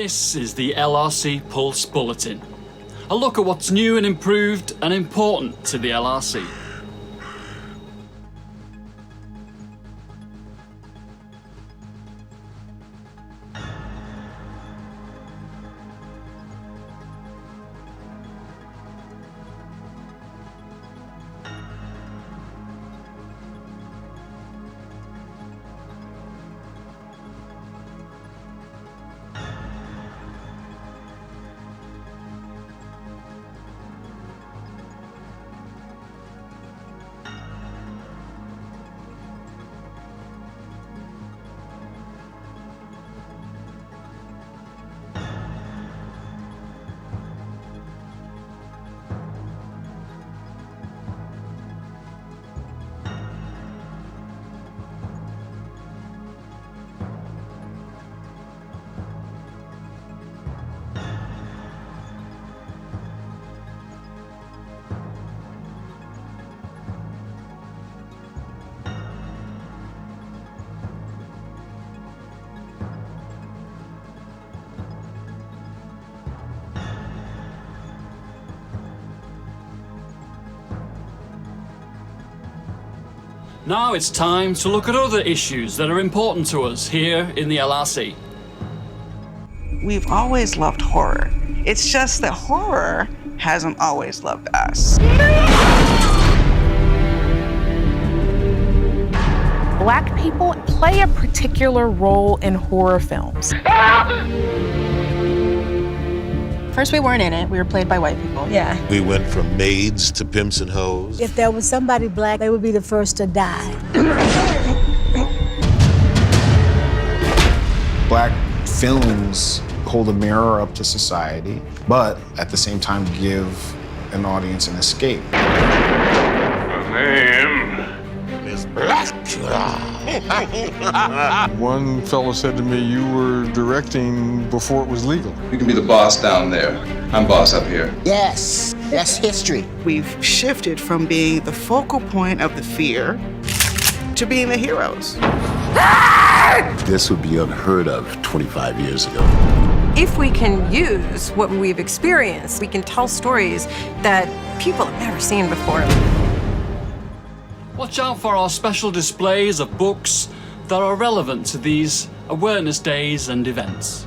This is the LRC Pulse Bulletin. A look at what's new and improved and important to the LRC. Now it's time to look at other issues that are important to us here in the LRC. We've always loved horror. It's just that horror hasn't always loved us. Black people play a particular role in horror films. First, we weren't in it. We were played by white people. Yeah. We went from maids to pimps and hoes. If there was somebody black, they would be the first to die. Black films hold a mirror up to society, but at the same time give an audience an escape. My name is Blackula. One fellow said to me, "You were directing before it was legal." You can be the boss down there. I'm boss up here. Yes, that's history. We've shifted from being the focal point of the fear to being the heroes. This would be unheard of 25 years ago. If we can use what we've experienced, we can tell stories that people have never seen before. Watch out for our special displays of books that are relevant to these awareness days and events.